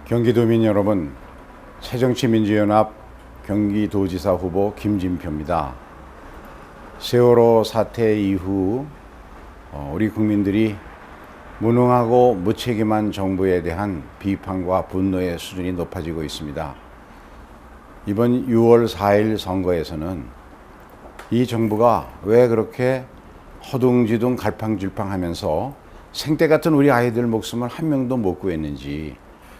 경기도민 여러분, 새정치민주연합 경기도지사 후보 김진표입니다. 세월호 사태 이후 우리 국민들이 무능하고 무책임한 정부에 대한 비판과 분노의 수준이 높아지고 있습니다. 이번 6월 4일 선거에서는 이 정부가 왜 그렇게 허둥지둥 갈팡질팡하면서 생떼 같은 우리 아이들 목숨을 한 명도 못 구했는지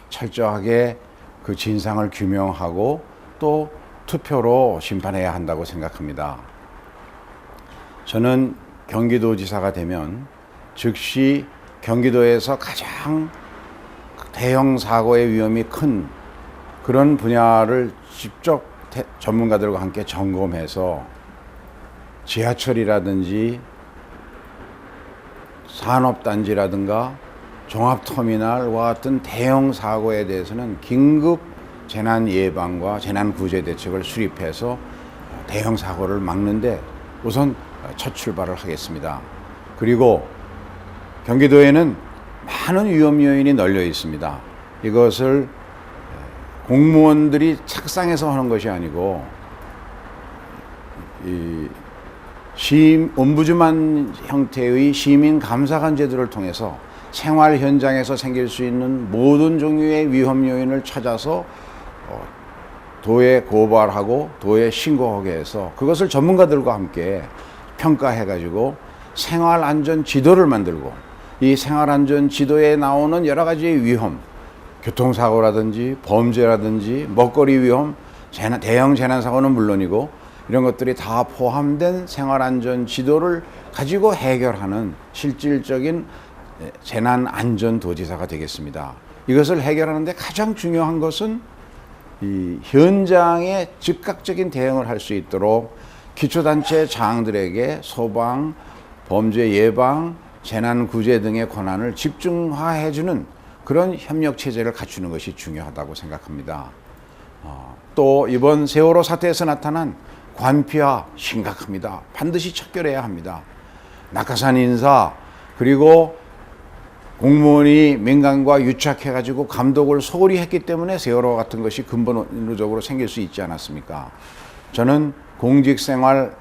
철저하게 그 진상을 규명하고 또 투표로 심판해야 한다고 생각합니다. 저는 경기도지사가 되면 즉시 경기도에서 가장 대형 사고의 위험이 큰 그런 분야를 직접 전문가들과 함께 점검해서 지하철이라든지 산업단지라든가 종합터미널과 같은 대형 사고에 대해서는 긴급 재난 예방과 재난 구제 대책을 수립해서 대형 사고를 막는데 우선 첫 출발을 하겠습니다. 그리고 경기도에는 많은 위험 요인이 널려 있습니다. 이것을 공무원들이 책상에서 하는 것이 아니고 옴부즈만 형태의 시민 감사관 제도를 통해서 생활 현장에서 생길 수 있는 모든 종류의 위험 요인을 찾아서 도에 고발하고 도에 신고하게 해서 그것을 전문가들과 함께 평가해 가지고 생활안전 지도를 만들고 이 생활안전 지도에 나오는 여러 가지의 위험, 교통사고라든지 범죄라든지 먹거리 위험, 대형 재난사고는 물론이고 이런 것들이 다 포함된 생활안전 지도를 가지고 해결하는 실질적인 재난안전도지사가 되겠습니다. 이것을 해결하는데 가장 중요한 것은 이 현장에 즉각적인 대응을 할 수 있도록 기초단체 장들에게 소방, 범죄 예방, 재난구제 등의 권한을 집중화해주는 그런 협력체제를 갖추는 것이 중요하다고 생각합니다. 또 이번 세월호 사태에서 나타난 관피와 심각합니다. 반드시 척결해야 합니다. 낙하산 인사 그리고 공무원이 민간과 유착해가지고 감독을 소홀히 했기 때문에 세월호 같은 것이 근본적으로 생길 수 있지 않았습니까? 저는 공직생활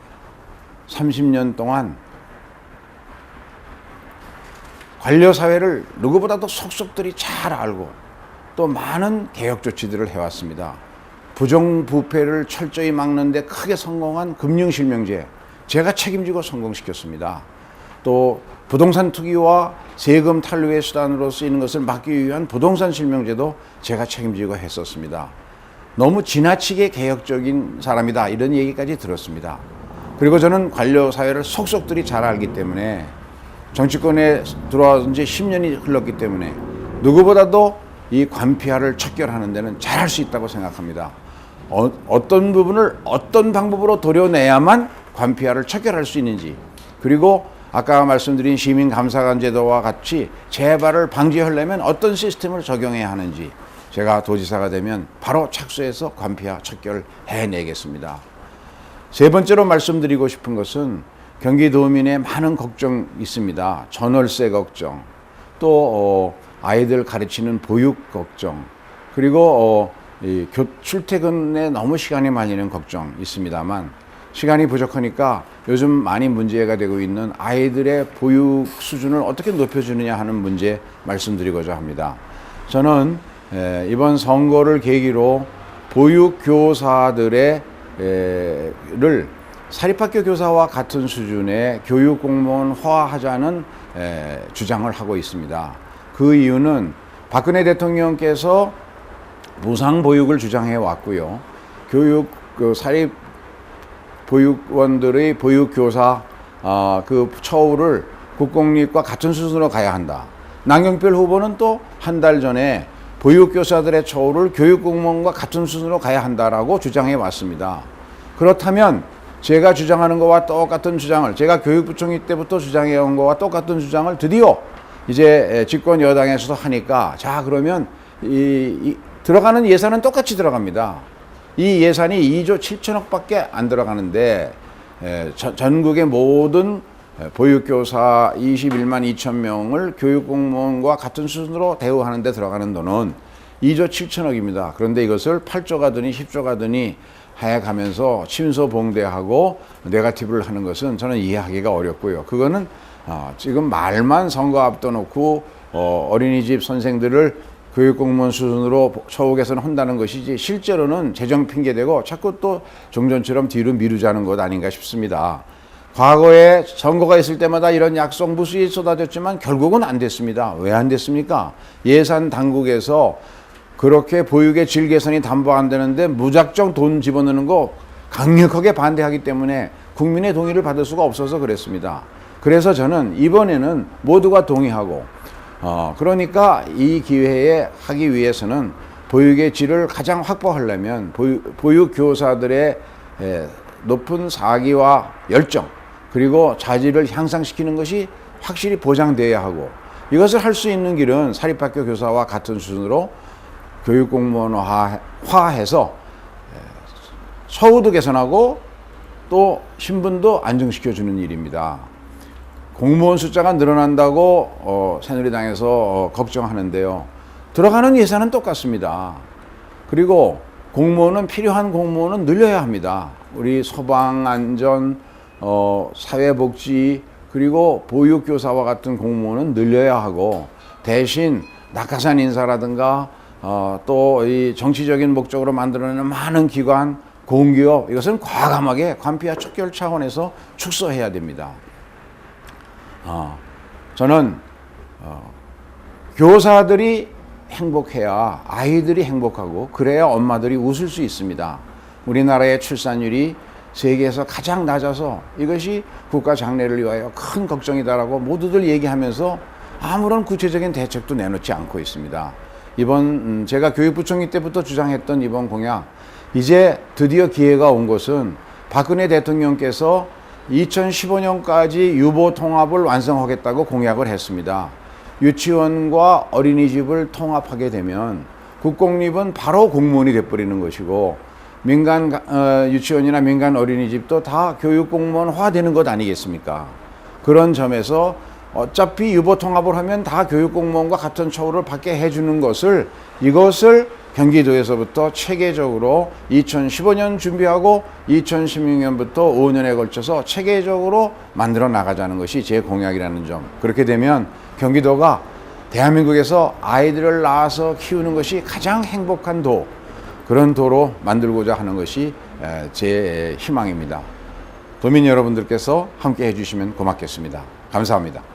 30년 동안 관료사회를 누구보다도 속속들이 잘 알고 또 많은 개혁 조치들을 해왔습니다. 부정부패를 철저히 막는데 크게 성공한 금융실명제 제가 책임지고 성공시켰습니다. 또 부동산 투기와 세금 탈루의 수단으로 쓰이는 것을 막기 위한 부동산 실명제도 제가 책임지고 했었습니다. 너무 지나치게 개혁적인 사람이다 이런 얘기까지 들었습니다. 그리고 저는 관료사회를 속속들이 잘 알기 때문에 정치권에 들어와서 이제 10년이 흘렀기 때문에 누구보다도 이 관피아를 척결하는 데는 잘할 수 있다고 생각합니다. 어떤 부분을 어떤 방법으로 도려내야만 관피아를 척결할 수 있는지 그리고 아까 말씀드린 시민감사관 제도와 같이 재발을 방지하려면 어떤 시스템을 적용해야 하는지 제가 도지사가 되면 바로 착수해서 관피아 척결해내겠습니다. 세 번째로 말씀드리고 싶은 것은 경기도민의 많은 걱정이 있습니다. 전월세 걱정, 또 아이들 가르치는 보육 걱정, 그리고 출퇴근에 너무 시간이 말리는 걱정 있습니다만 시간이 부족하니까 요즘 많이 문제가 되고 있는 아이들의 보육 수준을 어떻게 높여주느냐 하는 문제 말씀드리고자 합니다. 저는 이번 선거를 계기로 보육교사들을 사립학교 교사와 같은 수준의 교육공무원화하자는 주장을 하고 있습니다. 그 이유는 박근혜 대통령께서 무상보육을 주장해 왔고요. 사립 보육원들의 보육교사 그 처우를 국공립과 같은 수준으로 가야 한다. 남경필 후보는 또 한 달 전에 보육교사들의 처우를 교육공무원과 같은 수준으로 가야 한다라고 주장해 왔습니다. 그렇다면 제가 주장하는 것과 똑같은 주장을 제가 교육부총리 때부터 주장해 온 것과 똑같은 주장을 드디어 이제 집권 여당에서도 하니까 자 그러면 들어가는 예산은 똑같이 들어갑니다. 이 예산이 2조 7천억밖에 안 들어가는데 전국의 모든 보육교사 21만 2천 명을 교육공무원과 같은 수준으로 대우하는 데 들어가는 돈은 2조 7천억입니다. 그런데 이것을 8조 가더니 10조 가더니 해가면서 침소봉대하고 네거티브를 하는 것은 저는 이해하기가 어렵고요. 그거는 지금 말만 선거 앞둬 놓고 어린이집 선생들을 교육공무원 수준으로 처우 개선한다는 것이지 실제로는 재정 핑계대고 자꾸 또 종전처럼 뒤로 미루자는 것 아닌가 싶습니다. 과거에 선거가 있을 때마다 이런 약속 무수히 쏟아졌지만 결국은 안 됐습니다. 왜 안 됐습니까? 예산 당국에서 그렇게 보육의 질 개선이 담보 안 되는데 무작정 돈 집어넣는 거 강력하게 반대하기 때문에 국민의 동의를 받을 수가 없어서 그랬습니다. 그래서 저는 이번에는 모두가 동의하고 그러니까 이 기회에 하기 위해서는 보육의 질을 가장 확보하려면 보육 교사들의 높은 사기와 열정 그리고 자질을 향상시키는 것이 확실히 보장돼야 하고 이것을 할 수 있는 길은 사립학교 교사와 같은 수준으로 교육공무원화해서 처우도 개선하고 또 신분도 안정시켜주는 일입니다. 공무원 숫자가 늘어난다고 새누리당에서 걱정하는데요. 들어가는 예산은 똑같습니다. 그리고 공무원은 필요한 공무원은 늘려야 합니다. 우리 소방안전, 사회복지 그리고 보육교사와 같은 공무원은 늘려야 하고 대신 낙하산 인사라든가 또 이 정치적인 목적으로 만들어내는 많은 기관, 공기업 이것은 과감하게 관피와 척결 차원에서 축소해야 됩니다. 저는 교사들이 행복해야 아이들이 행복하고 그래야 엄마들이 웃을 수 있습니다. 우리나라의 출산율이 세계에서 가장 낮아서 이것이 국가 장래를 위하여 큰 걱정이다라고 모두들 얘기하면서 아무런 구체적인 대책도 내놓지 않고 있습니다. 이번 제가 교육부총리 때부터 주장했던 이번 공약 이제 드디어 기회가 온 것은 박근혜 대통령께서 2015년까지 유보 통합을 완성하겠다고 공약을 했습니다. 유치원과 어린이집을 통합하게 되면 국공립은 바로 공무원이 돼버리는 것이고 민간 유치원이나 민간 어린이집도 다 교육공무원화 되는 것 아니겠습니까? 그런 점에서 어차피 유보 통합을 하면 다 교육공무원과 같은 처우를 받게 해주는 것을 이것을 경기도에서부터 체계적으로 2015년 준비하고 2016년부터 5년에 걸쳐서 체계적으로 만들어 나가자는 것이 제 공약이라는 점. 그렇게 되면 경기도가 대한민국에서 아이들을 낳아서 키우는 것이 가장 행복한 도, 그런 도로 만들고자 하는 것이 제 희망입니다. 도민 여러분들께서 함께 해주시면 고맙겠습니다. 감사합니다.